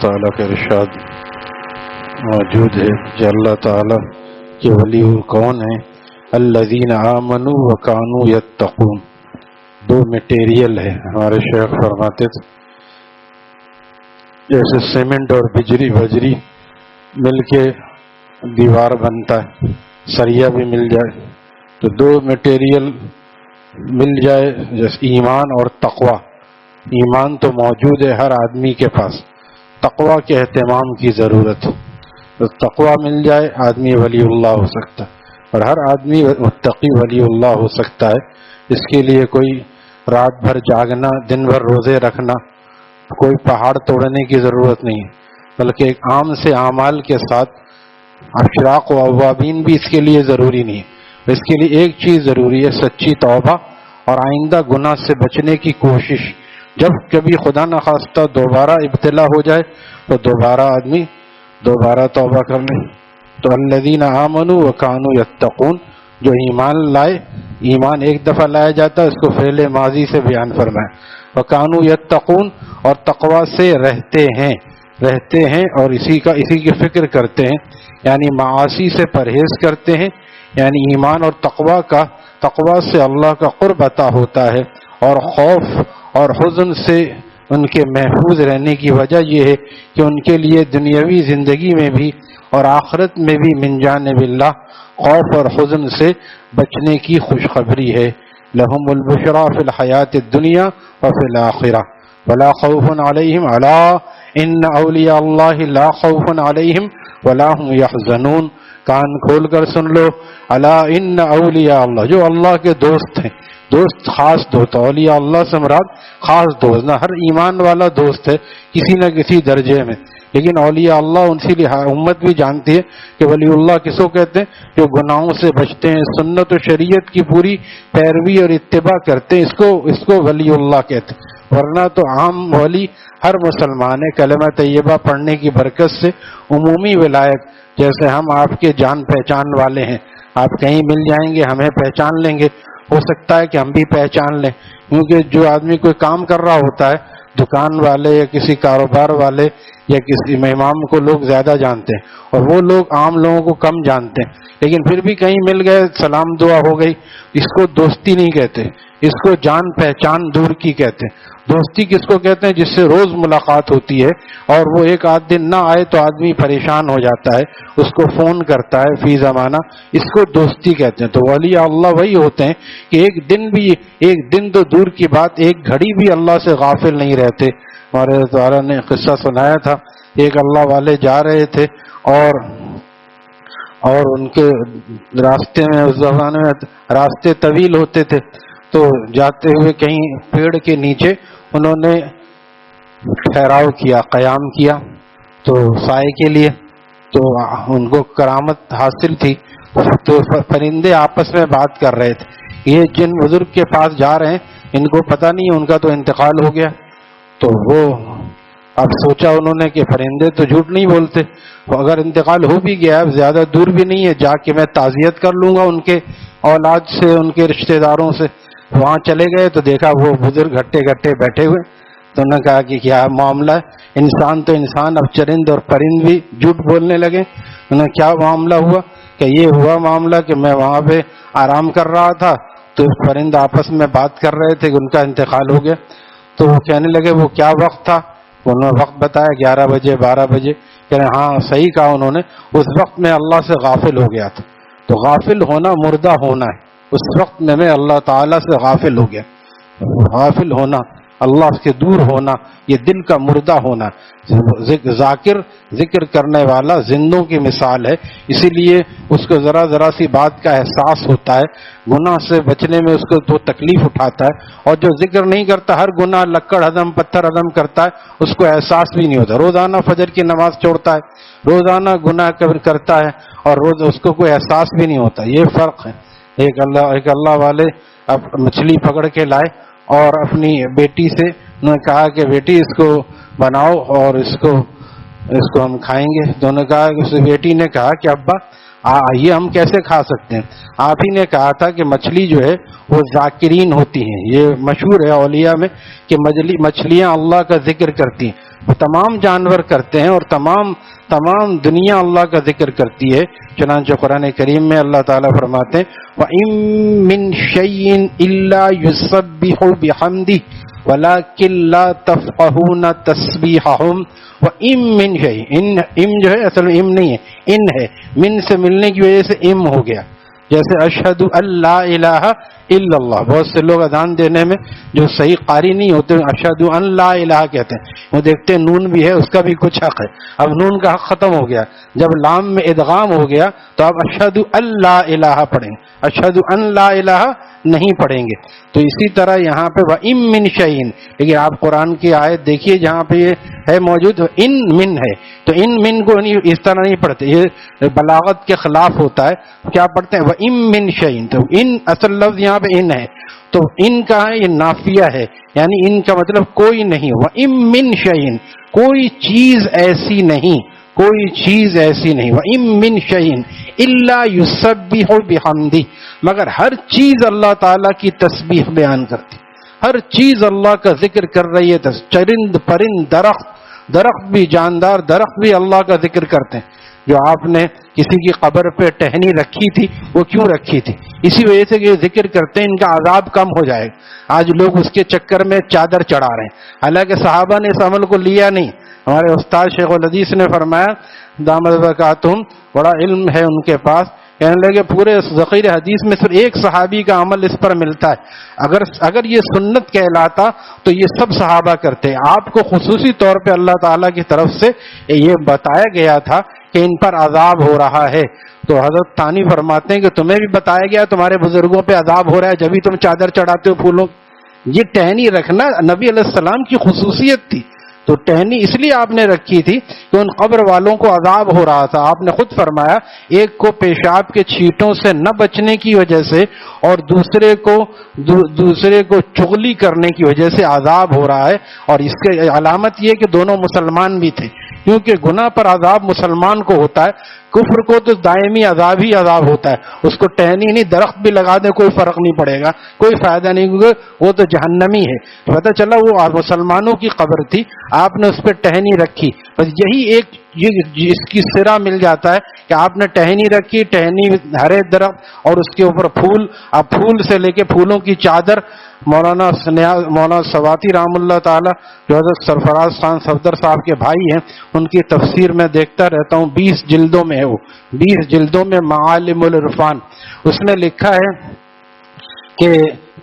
تعالیٰ کا ارشاد موجود ہے کہ اللہ تعالیٰ کے ولی کون ہیں؟ الذین آمنوا وکانوا یتقون. دو میٹیریل ہے. ہمارے شیخ فرماتے تھے جیسے سیمنٹ اور بجری مل کے دیوار بنتا ہے، سریا بھی مل جائے تو دو میٹیریل مل جائے، جیسے ایمان اور تقوی. ایمان تو موجود ہے ہر آدمی کے پاس، تقوی کے اہتمام کی ضرورت ہے. تو تقوی مل جائے آدمی ولی اللہ ہو سکتا ہے، اور ہر آدمی متقی ولی اللہ ہو سکتا ہے. اس کے لیے کوئی رات بھر جاگنا، دن بھر روزے رکھنا، کوئی پہاڑ توڑنے کی ضرورت نہیں ہے، بلکہ ایک عام سے اعمال کے ساتھ اشراق و اوابین بھی اس کے لیے ضروری نہیں ہے. اس کے لیے ایک چیز ضروری ہے، سچی توبہ اور آئندہ گناہ سے بچنے کی کوشش. جب کبھی خدا نخواستہ دوبارہ ابتلا ہو جائے تو دوبارہ توبہ کرنے. تو الذین آمنوا وکانوا یتقون، جو ایمان لائے، ایمان ایک دفعہ لایا جاتا ہے، اس کو فعل ماضی سے بیان فرمائے. وکانوا یتقون، اور تقوی سے رہتے ہیں اور اسی کی فکر کرتے ہیں، یعنی معاصی سے پرہیز کرتے ہیں. یعنی ایمان اور تقوی سے اللہ کا قرب عطا ہوتا ہے، اور خوف اور حزن سے ان کے محفوظ رہنے کی وجہ یہ ہے کہ ان کے لیے دنیاوی زندگی میں بھی اور آخرت میں بھی من جانب اللہ خوف اور حزن سے بچنے کی خوشخبری ہے. لہم البشریٰ فی الحیات الدنیا وفی الآخرہ ولا خوف علیہم الا ان اولیاء اللہ لا خوف علیہم ولا هم یحزنون. کان کھول کر سن لو، الا ان اولیاء اللہ، جو اللہ کے دوست ہیں، دوست خاص دوست. اولیاء اللہ سے مراد خاص دوست، نہ ہر ایمان والا دوست ہے کسی نہ کسی درجے میں، لیکن اولیاء اللہ اسی لیے امت بھی جانتی ہے کہ ولی اللہ کس کو کہتے ہیں؟ جو گناہوں سے بچتے ہیں، سنت و شریعت کی پوری پیروی اور اتباع کرتے ہیں، اس کو ولی اللہ کہتے ہیں. ورنہ تو عام ولی ہر مسلمان ہے. کلمہ طیبہ پڑھنے کی برکت سے عمومی ولایت، جیسے ہم آپ کے جان پہچان والے ہیں، آپ کہیں مل جائیں گے ہمیں پہچان لیں گے، ہو سکتا ہے کہ ہم بھی پہچان لیں، کیونکہ جو آدمی کوئی کام کر رہا ہوتا ہے، دکان والے یا کسی کاروبار والے یا کسی امام کو لوگ زیادہ جانتے ہیں، اور وہ لوگ عام لوگوں کو کم جانتے ہیں. لیکن پھر بھی کہیں مل گئے، سلام دعا ہو گئی، اس کو دوستی نہیں کہتے، اس کو جان پہچان دور کی کہتے ہیں. دوستی کس کو کہتے ہیں؟ جس سے روز ملاقات ہوتی ہے اور وہ ایک آدھ دن نہ آئے تو آدمی پریشان ہو جاتا ہے، اس کو فون کرتا ہے فی زمانہ، اس کو دوستی کہتے ہیں. تو ولی اللہ وہی ہوتے ہیں کہ ایک دن تو دور کی بات، ایک گھڑی بھی اللہ سے غافل نہیں رہتے. ہمارے تعالیٰ نے قصہ سنایا تھا، ایک اللہ والے جا رہے تھے اور ان کے راستے میں، اس زمانے میں راستے طویل ہوتے تھے، تو جاتے ہوئے کہیں پیڑ کے نیچے انہوں نے ٹھہراؤ کیا، قیام کیا تو سائے کے لیے. تو ان کو کرامت حاصل تھی، تو پرندے آپس میں بات کر رہے تھے. یہ جن بزرگ کے پاس جا رہے ہیں ان کو پتہ نہیں ان کا تو انتقال ہو گیا. تو وہ اب سوچا انہوں نے کہ پرندے تو جھوٹ نہیں بولتے، اگر انتقال ہو بھی گیا، زیادہ دور بھی نہیں ہے، جا کے میں تعزیت کر لوں گا ان کے اولاد سے، ان کے رشتہ داروں سے. وہاں چلے گئے تو دیکھا وہ بزرگ گھٹے بیٹھے ہوئے. تو انہوں نے کہا کہ کیا معاملہ ہے؟ انسان تو انسان، اب چرند اور پرند بھی جھوٹ بولنے لگے. انہوں نے کیا معاملہ ہوا؟ کہ یہ ہوا معاملہ کہ میں وہاں پہ آرام کر رہا تھا تو پرند آپس میں بات کر رہے تھے کہ ان کا انتقال ہو گیا. تو وہ کہنے لگے وہ کیا وقت تھا؟ انہوں نے وقت بتایا 11 بجے 12 بجے. کہہ رہے ہاں صحیح کہا انہوں نے، اس وقت میں اللہ سے غافل ہو گیا تھا. تو غافل ہونا مردہ ہونا ہے، اس وقت میں اللہ تعالیٰ سے غافل ہو گیا. غافل ہونا، اللہ سے دور ہونا، یہ دل کا مردہ ہونا. ذاکر ذکر کرنے والا زندوں کی مثال ہے، اسی لیے اس کو ذرا سی بات کا احساس ہوتا ہے، گناہ سے بچنے میں اس کو تو تکلیف اٹھاتا ہے. اور جو ذکر نہیں کرتا، ہر گناہ لکڑ ہدم پتھر ہدم کرتا ہے، اس کو احساس بھی نہیں ہوتا. روزانہ فجر کی نماز چھوڑتا ہے، روزانہ گناہ کرتا ہے، اور روز اس کو کوئی احساس بھی نہیں ہوتا. یہ فرق ہے. ایک اللہ والے اب مچھلی پکڑ کے لائے اور اپنی بیٹی سے انہوں نے کہا کہ بیٹی اس کو بناؤ اور اس کو ہم کھائیں گے. تو انہوں نے کہا، اس بیٹی نے کہا کہ ابا یہ ہم کیسے کھا سکتے ہیں؟ آپ ہی نے کہا تھا کہ مچھلی جو ہے وہ ذاکرین ہوتی ہیں، یہ مشہور ہے اولیاء میں کہ مچھلیاں اللہ کا ذکر کرتی ہیں، وہ تمام جانور کرتے ہیں اور تمام دنیا اللہ کا ذکر کرتی ہے۔ چنانچہ قرآن کریم میں اللہ تعالیٰ فرماتے ہیں وَإِن مِّن شَيْءٍ إِلَّا يُسَبِّحُ بِحَمْدِهِ وَلَكِن لَّا تَفْقَهُونَ تَسْبِيحَهُمْ وَإِن مِّن شَيْءٍ، ام جو ہے اصل میں ام نہیں ہے، ان ہے، من سے ملنے کی وجہ سے ام ہو گیا، جیسے اشہد ان لا الہ الا اللہ، بہت سے لوگ اذان دینے میں جو صحیح قاری نہیں ہوتے اشہد ان لا الہ کہتے ہیں، وہ دیکھتے ہیں نون بھی ہے، اس کا بھی کچھ حق ہے، اب نون کا حق ختم ہو گیا، جب لام میں ادغام ہو گیا تو اب اشہد ان لا الہ پڑھیں گے، اشہد ان لا الہ نہیں پڑھیں گے۔ تو اسی طرح یہاں پہ وَإِن مِّن شَيْءٍ، لیکن آپ قرآن کی آیت دیکھیے جہاں پہ یہ ہے موجود ان من ہے، تو ان من کو اس طرح نہیں پڑھتے، یہ بلاغت کے خلاف ہوتا ہے، کیا پڑھتے ہیں وَإِن مِّن شَيْءٍ، تو ان اصل لفظ یہاں پہ ان ہے، تو ان کا ہے یہ نافیہ ہے، یعنی ان کا مطلب کوئی نہیں، وَإِن مِّن شَيْءٍ، کوئی چیز ایسی نہیں، کوئی چیز ایسی نہیں، وَإِن مِّن شَيْءٍ إِلَّا يُسَبِّحُ بِحَمْدِهِ، مگر ہر چیز اللہ تعالیٰ کی تسبیح بیان کرتی، ہر چیز اللہ کا ذکر کر رہی ہے، چرند پرند درخت بھی، جاندار درخت بھی اللہ کا ذکر کرتے ہیں۔ جو آپ نے کسی کی قبر پہ ٹہنی رکھی تھی وہ کیوں رکھی تھی؟ اسی وجہ سے کہ یہ ذکر کرتے ہیں ان کا عذاب کم ہو جائے گا۔ آج لوگ اس کے چکر میں چادر چڑھا رہے ہیں، حالانکہ صحابہ نے اس عمل کو لیا نہیں۔ ہمارے استاد شیخ الحدیث نے فرمایا دامت برکاتہم، بڑا علم ہے ان کے پاس، کہنے لگے پورے ذخیر حدیث میں صرف ایک صحابی کا عمل اس پر ملتا ہے، اگر یہ سنت کہلاتا تو یہ سب صحابہ کرتے۔ آپ کو خصوصی طور پہ اللہ تعالیٰ کی طرف سے یہ بتایا گیا تھا کہ ان پر عذاب ہو رہا ہے، تو حضرت ثانی فرماتے ہیں کہ تمہیں بھی بتایا گیا تمہارے بزرگوں پہ عذاب ہو رہا ہے جبھی تم چادر چڑھاتے ہو پھولوں۔ یہ ٹہنی رکھنا نبی علیہ السلام کی خصوصیت تھی، تو ٹہنی اس لیے آپ نے رکھی تھی کہ ان قبر والوں کو عذاب ہو رہا تھا۔ آپ نے خود فرمایا ایک کو پیشاب کے چھینٹوں سے نہ بچنے کی وجہ سے اور دوسرے کو چغلی کرنے کی وجہ سے عذاب ہو رہا ہے، اور اس کے علامت یہ کہ دونوں مسلمان بھی تھے، کیونکہ گناہ پر عذاب مسلمان کو ہوتا ہے، کفر کو تو دائمی عذاب ہی عذاب ہوتا ہے، اس کو ٹہنی نہیں درخت بھی لگا دے کوئی فرق نہیں پڑے گا، کوئی فائدہ نہیں، کیونکہ وہ تو جہنمی ہے۔ پتہ چلا وہ مسلمانوں کی قبر تھی، آپ نے اس پہ ٹہنی رکھی، بس یہی ایک اس کی سرا مل جاتا ہے کہ آپ نے ٹہنی رکھی، ٹہنی ہرے درخت اور اس کے اوپر پھول، اب پھول سے لے کے پھولوں کی چادر۔ مولانا سواتی رحم اللہ تعالی جو حضرت سرفراز خان صفدر صاحب کے بھائی ہیں، ان کی تفسیر میں دیکھتا رہتا ہوں، 20 جلدوں میں ہے وہ، 20 جلدوں میں معالم العرفان، اس نے لکھا ہے کہ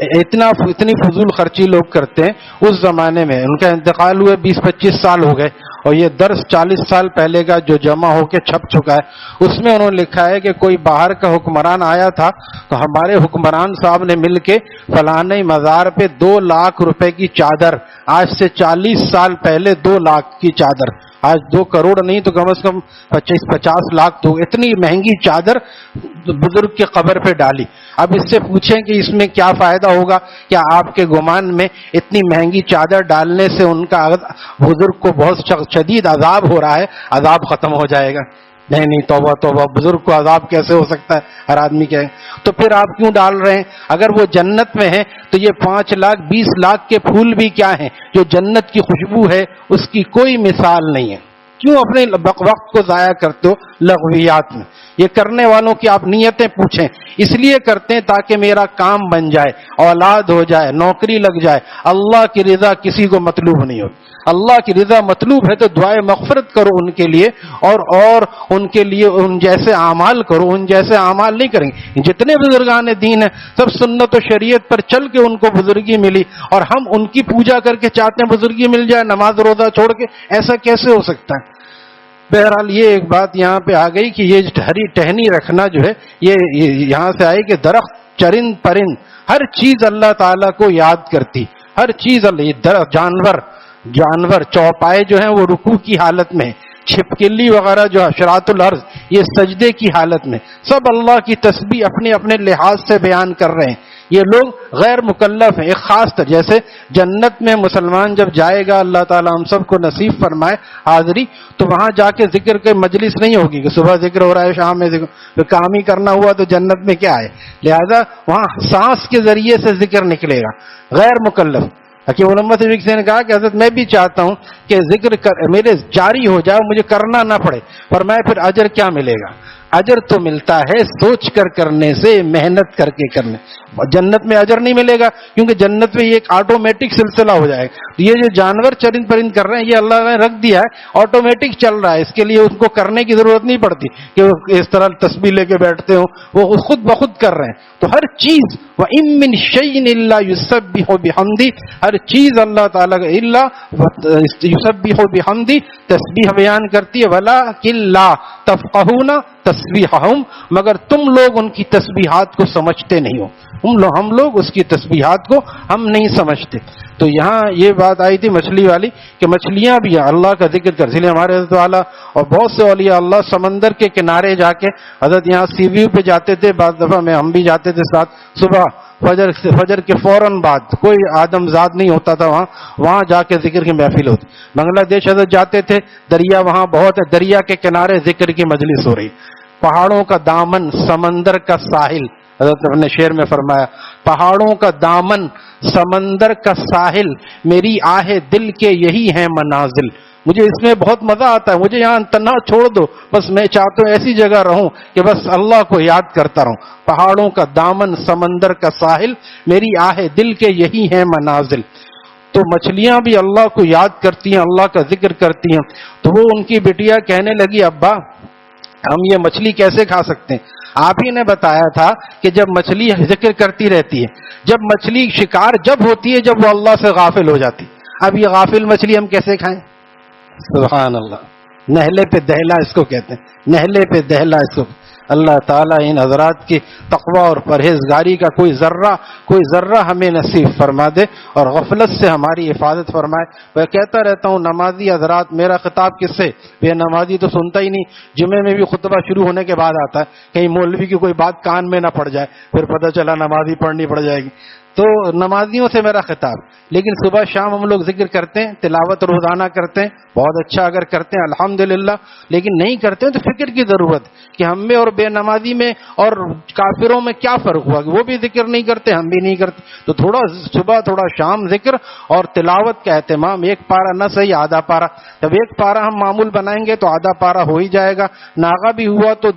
اتنی فضول خرچی لوگ کرتے ہیں اس زمانے میں، ان کا انتقال ہوئے 20-25 سال ہو گئے، اور یہ درس 40 سال پہلے کا جو جمع ہو کے چھپ چکا ہے، اس میں انہوں نے لکھا ہے کہ کوئی باہر کا حکمران آیا تھا تو ہمارے حکمران صاحب نے مل کے فلانے مزار پہ 2 لاکھ روپے کی چادر، آج سے 40 سال پہلے 2 لاکھ کی چادر، آج 2 کروڑ نہیں تو کم از کم 25-50 لاکھ تو اتنی مہنگی چادر بزرگ کے قبر پہ ڈالی۔ اب اس سے پوچھیں کہ اس میں کیا فائدہ ہوگا؟ کیا آپ کے گمان میں اتنی مہنگی چادر ڈالنے سے ان کا بزرگ کو بہت شدید عذاب ہو رہا ہے، عذاب ختم ہو جائے گا؟ نہیں، توبہ توبہ، بزرگ کو عذاب کیسے ہو سکتا ہے؟ ہر آدمی کہے تو پھر آپ کیوں ڈال رہے ہیں؟ اگر وہ جنت میں ہیں تو یہ 5 لاکھ 20 لاکھ کے پھول بھی کیا ہیں؟ جو جنت کی خوشبو ہے اس کی کوئی مثال نہیں ہے۔ کیوں اپنے وقت کو ضائع کرتے ہو لغویات میں؟ یہ کرنے والوں کی آپ نیتیں پوچھیں، اس لیے کرتے ہیں تاکہ میرا کام بن جائے، اولاد ہو جائے، نوکری لگ جائے۔ اللہ کی رضا کسی کو مطلوب نہیں ہوتی، اللہ کی رضا مطلوب ہے تو دعائے مغفرت کرو ان کے لیے، اور ان کے لیے ان جیسے اعمال کرو، ان جیسے اعمال نہیں کریں گے۔ جتنے بزرگان دین ہیں سب سنت و شریعت پر چل کے ان کو بزرگی ملی، اور ہم ان کی پوجا کر کے چاہتے ہیں بزرگی مل جائے نماز روزہ چھوڑ کے، ایسا کیسے ہو سکتا ہے؟ بہرحال یہ ایک بات یہاں پہ آ گئی کہ یہ ہری ٹہنی رکھنا جو ہے یہ یہاں سے آئی کہ درخت، چرند پرند، ہر چیز اللہ تعالیٰ کو یاد کرتی، ہر چیز درخت، جانور چوپائے جو ہیں وہ رکوع کی حالت میں، چھپکلی وغیرہ جو حشرات الارض یہ سجدے کی حالت میں، سب اللہ کی تسبیح اپنے اپنے لحاظ سے بیان کر رہے ہیں۔ یہ لوگ غیر مکلف ہیں. ایک خاص طرح جیسے جنت میں مسلمان جب جائے گا، اللہ تعالیٰ ہم سب کو نصیب فرمائے حاضری، تو وہاں جا کے ذکر کے مجلس نہیں ہوگی کہ صبح ذکر ہو رہا ہے شام میں ذکر، تو کام ہی کرنا ہوا تو جنت میں کیا ہے. لہذا وہاں سانس کے ذریعے سے ذکر نکلے گا. غیر مکلف. حکیم علامہ سے نے کہا کہ حضرت میں بھی چاہتا ہوں کہ ذکر میرے جاری ہو جائے، مجھے کرنا نہ پڑے. فرمایا پھر اجر کیا ملے گا؟ اجر تو ملتا ہے سوچ کر کرنے سے، محنت کر کے کرنے. جنت میں اجر نہیں ملے گا کیونکہ جنت میں یہ ایک آٹومیٹک سلسلہ ہو جائے گا. یہ جو جانور چرند پرند کر رہے ہیں یہ اللہ نے رکھ دیا ہے، آٹومیٹک چل رہا ہے، اس کے لیے ان کو کرنے کی ضرورت نہیں پڑتی کہ وہ اس طرح تسبیح لے کے بیٹھتے ہوں، وہ خود بخود کر رہے ہیں. تو ہر چیز وَإِن مِّن شَيْءٍ إِلَّا يُسَبِّحُ بِحَمْدِهِ، ہر چیز اللہ تعالیٰ کا الا یسبح بحمدہ تسبیح بیان کرتی ہے. وَلَٰكِن لَّا تَفْقَهُونَ تسبیحہم، مگر تم لوگ ان کی تسبیحات کو سمجھتے نہیں ہو. ہم لوگ اس کی تسبیحات کو ہم نہیں سمجھتے. تو یہاں یہ بات آئی تھی مچھلی والی کہ مچھلیاں بھی اللہ کا ذکر کر، اس لیے ہمارے حضرت والا اور بہت سے اولیاء اللہ سمندر کے کنارے جا کے، حضرت یہاں سی ویو پہ جاتے تھے، بعض دفعہ میں ہم بھی جاتے تھے ساتھ، صبح فجر کے فوراً بعد کوئی آدم زاد نہیں ہوتا تھا وہاں جا کے ذکر کی محفل ہوتی. بنگلہ دیش حضرت جاتے تھے، دریا وہاں بہت ہے، دریا کے کنارے ذکر کی مجلس ہو رہی. پہاڑوں کا دامن، سمندر کا ساحل، حضرت نے شعر میں فرمایا پہاڑوں کا دامن سمندر کا ساحل، میری آہ دل کے یہی ہیں منازل. مجھے اس میں بہت مزہ آتا ہے، مجھے یہاں تنہا چھوڑ دو، بس میں چاہتا ہوں ایسی جگہ رہوں کہ بس اللہ کو یاد کرتا رہوں. پہاڑوں کا دامن سمندر کا ساحل، میری آہ دل کے یہی ہیں منازل. تو مچھلیاں بھی اللہ کو یاد کرتی ہیں، اللہ کا ذکر کرتی ہیں. تو وہ ان کی بیٹیا کہنے لگی ابا ہم یہ مچھلی کیسے کھا سکتے ہیں؟ آپ ہی نے بتایا تھا کہ جب مچھلی ذکر کرتی رہتی ہے، جب مچھلی شکار جب ہوتی ہے جب وہ اللہ سے غافل ہو جاتی. اب یہ غافل مچھلی ہم کیسے کھائیں؟ سبحان اللہ. نہلے پہ دہلا اس کو کہتے ہیں، نہلے پہ دہلا اس کو. اللہ تعالیٰ ان حضرات کی تقوی اور پرہیزگاری کا کوئی ذرہ ہمیں نصیب فرما دے اور غفلت سے ہماری حفاظت فرمائے. میں کہتا رہتا ہوں نمازی حضرات، میرا خطاب کس سے؟ بے نمازی تو سنتا ہی نہیں. جمعے میں بھی خطبہ شروع ہونے کے بعد آتا ہے، کہیں مولوی کی کوئی بات کان میں نہ پڑ جائے، پھر پتہ چلا نمازی پڑھنی پڑ جائے گی. تو نمازیوں سے میرا خطاب. لیکن صبح شام ہم لوگ ذکر کرتے ہیں، تلاوت روزانہ کرتے ہیں، بہت اچھا اگر کرتے ہیں الحمدللہ. لیکن نہیں کرتے ہیں تو فکر کی ضرورت کہ ہم میں اور بے نمازی میں اور کافروں میں کیا فرق ہوا کہ وہ بھی ذکر نہیں کرتے ہم بھی نہیں کرتے. تو تھوڑا صبح تھوڑا شام ذکر اور تلاوت کا اہتمام. ایک پارہ نہ صحیح آدھا پارہ، جب ایک پارہ ہم معمول بنائیں گے تو آدھا پارہ ہو ہی جائے گا. ناغہ بھی ہوا تو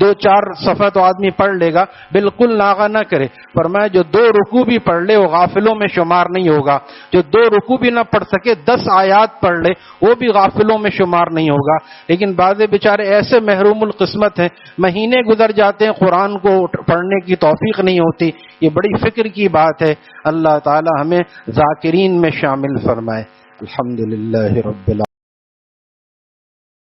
2-4 صفحہ تو آدمی پڑھ لے گا. بالکل ناغہ نہ کرے. فرمایا جو 2 رکوع بھی پڑھ لے وہ غافلوں میں شمار نہیں ہوگا. جو 2 رکوع بھی نہ پڑھ سکے 10 آیات پڑھ لے وہ بھی غافلوں میں شمار نہیں ہوگا. لیکن بعض بیچارے ایسے محروم القسمت ہیں، مہینے گزر جاتے ہیں قرآن کو پڑھنے کی توفیق نہیں ہوتی. یہ بڑی فکر کی بات ہے. اللہ تعالی ہمیں ذاکرین میں شامل فرمائے. الحمدللہ رب العالمین.